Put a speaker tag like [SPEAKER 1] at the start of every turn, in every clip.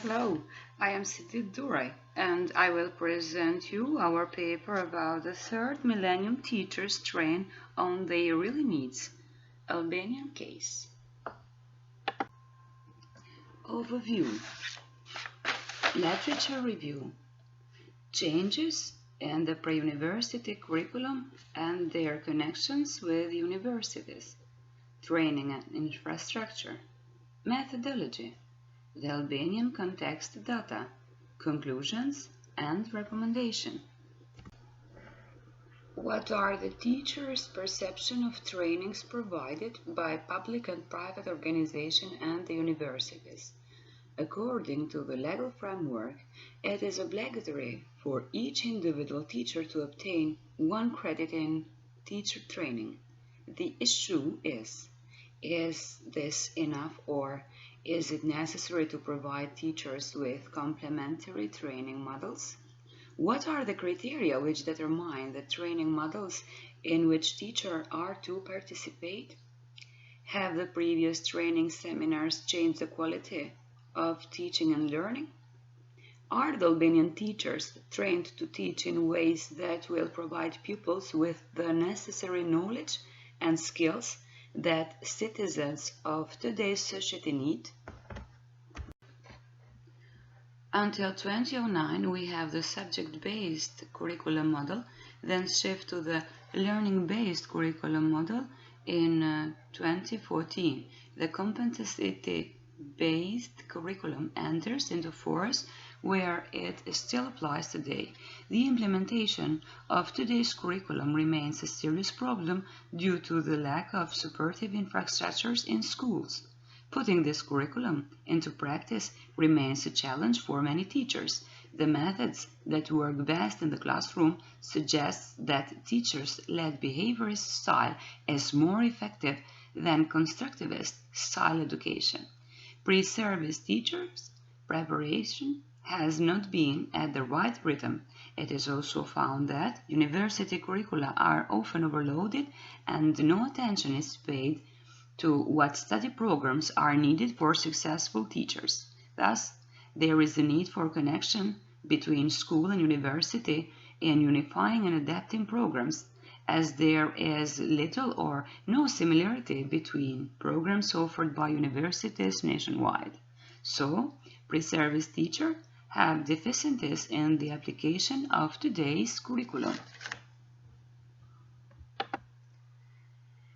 [SPEAKER 1] Hello, I am Siti Durai and I will present you our paper about the third millennium teachers train on their really needs, Albanian case. Overview, literature review, changes in the pre-university curriculum and their connections with universities, training and infrastructure, methodology, the Albanian context data, conclusions and recommendation. What are the teachers' perception of trainings provided by public and private organizations and the universities? According to the legal framework, it is obligatory for each individual teacher to obtain 1 credit in teacher training. The issue is this enough or is it necessary to provide teachers with complementary training models? What are the criteria which determine the training models in which teachers are to participate? Have the previous training seminars changed the quality of teaching and learning? Are the Albanian teachers trained to teach in ways that will provide pupils with the necessary knowledge and skills that citizens of today's society need? Until 2009, we have the subject-based curriculum model, then shift to the learning-based curriculum model in 2014. The competency-based curriculum enters into force where it still applies today. The implementation of today's curriculum remains a serious problem due to the lack of supportive infrastructures in schools. Putting this curriculum into practice remains a challenge for many teachers. The methods that work best in the classroom suggest that teachers-led behaviorist style is more effective than constructivist style education. Pre-service teachers' preparation has not been at the right rhythm. It is also found that university curricula are often overloaded and no attention is paid to what study programs are needed for successful teachers. Thus, there is a need for connection between school and university in unifying and adapting programs, as there is little or no similarity between programs offered by universities nationwide. So, pre-service teachers have deficiencies in the application of today's curriculum.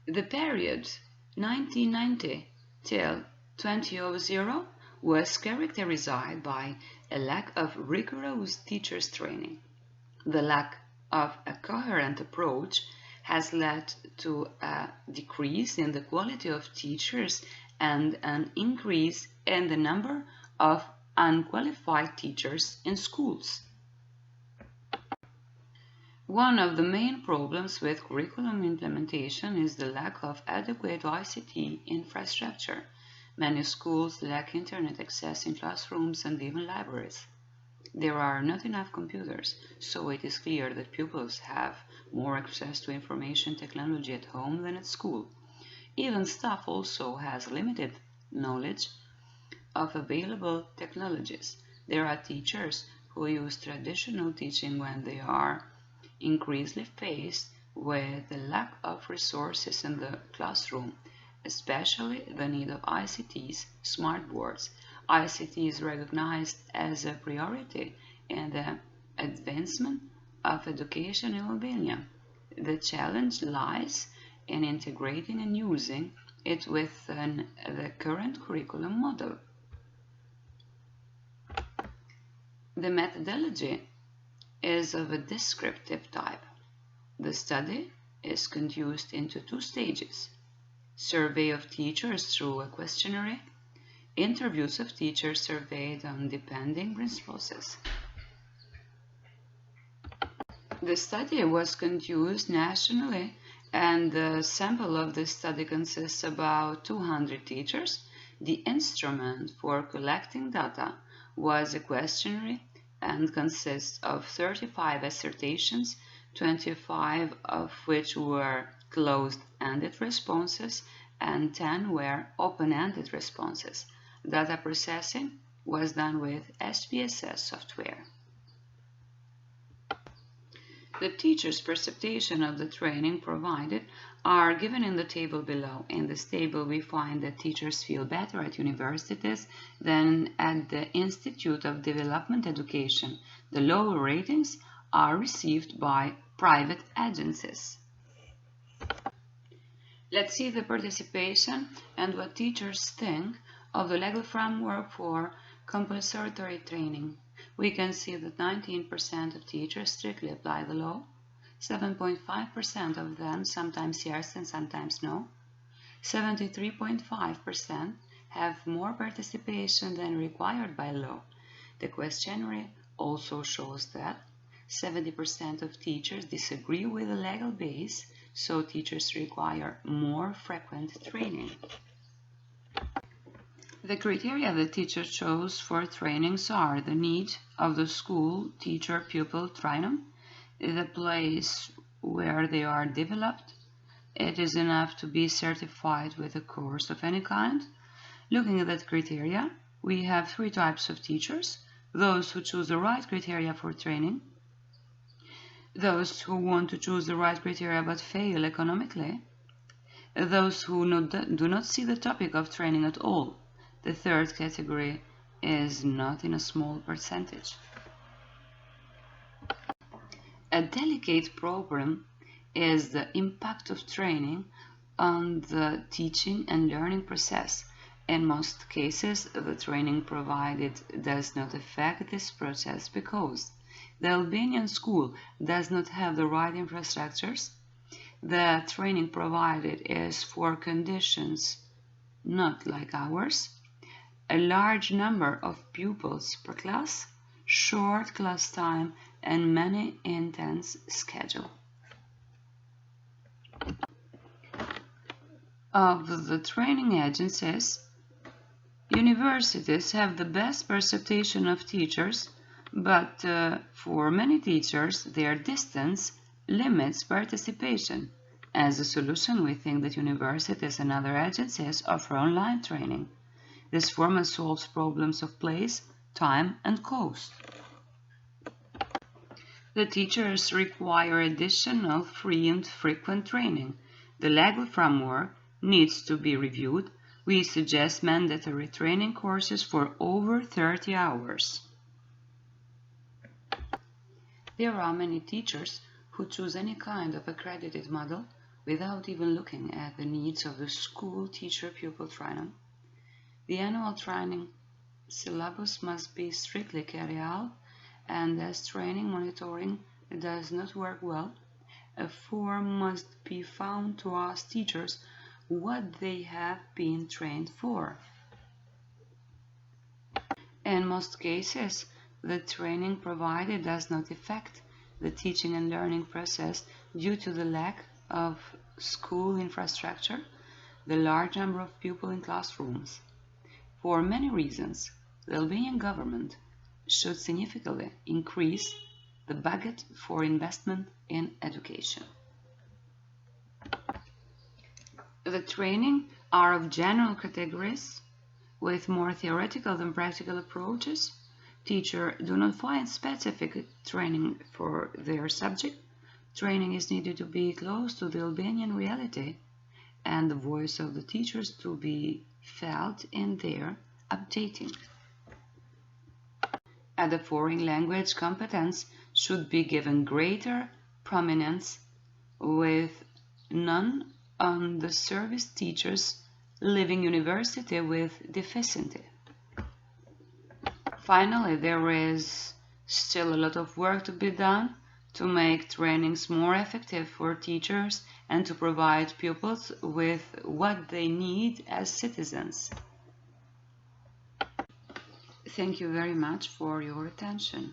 [SPEAKER 1] The period 1990 till 2000 was characterized by a lack of rigorous teachers' training. The lack of a coherent approach has led to a decrease in the quality of teachers and an increase in the number of unqualified teachers in schools. One of the main problems with curriculum implementation is the lack of adequate ICT infrastructure. Many schools lack internet access in classrooms and even libraries. There are not enough computers, so it is clear that pupils have more access to information technology at home than at school. Even staff also has limited knowledge of available technologies. There are teachers who use traditional teaching when they are increasingly faced with the lack of resources in the classroom, especially the need of ICTs, smart boards. ICT is recognized as a priority in the advancement of education in Albania. The challenge lies in integrating and using it within the current curriculum model. The methodology is of a descriptive type. The study is conducted into 2 stages: survey of teachers through a questionnaire, interviews of teachers surveyed on depending principles. The study was conducted nationally, and the sample of the study consists of about 200 teachers. The instrument for collecting data was a questionnaire and consists of 35 assertions, 25 of which were closed-ended responses and 10 were open-ended responses. Data processing was done with SPSS software. The teacher's perception of the training provided are given in the table below. In this table, we find that teachers feel better at universities than at the Institute of Development Education. The lower ratings are received by private agencies. Let's see the participation and what teachers think of the legal framework for compulsory training. We can see that 19% of teachers strictly apply the law, 7.5% of them sometimes yes and sometimes no, 73.5% have more participation than required by law. The questionnaire also shows that 70% of teachers disagree with the legal base, so teachers require more frequent training. The criteria the teacher chose for trainings are the need of the school teacher-pupil trinum, the place where they are developed. It is enough to be certified with a course of any kind. Looking at that criteria, we have three types of teachers: those who choose the right criteria for training, those who want to choose the right criteria but fail economically, those who do not see the topic of training at all. The third category is not in a small percentage. A delicate problem is the impact of training on the teaching and learning process. In most cases, the training provided does not affect this process because the Albanian school does not have the right infrastructures. The training provided is for conditions not like ours. A large number of pupils per class, short class time, and many intense schedule. Of the training agencies, universities have the best perception of teachers, but for many teachers, their distance limits participation. As a solution, we think that universities and other agencies offer online training. This format solves problems of place, time, and cost. The teachers require additional free and frequent training. The legal framework needs to be reviewed. We suggest mandatory training courses for over 30 hours. There are many teachers who choose any kind of accredited model without even looking at the needs of the school teacher-pupil trinum. The annual training syllabus must be strictly carried out, and as training monitoring does not work well, a form must be found to ask teachers what they have been trained for. In most cases, the training provided does not affect the teaching and learning process due to the lack of school infrastructure, the large number of pupils in classrooms. For many reasons, the Albanian government should significantly increase the budget for investment in education. The training are of general categories with more theoretical than practical approaches. Teachers do not find specific training for their subject. Training is needed to be close to the Albanian reality and the voice of the teachers to be felt in their updating. At the foreign language competence should be given greater prominence with none on the service teachers leaving university with deficiency. Finally, there is still a lot of work to be done to make trainings more effective for teachers and to provide pupils with what they need as citizens. Thank you very much for your attention.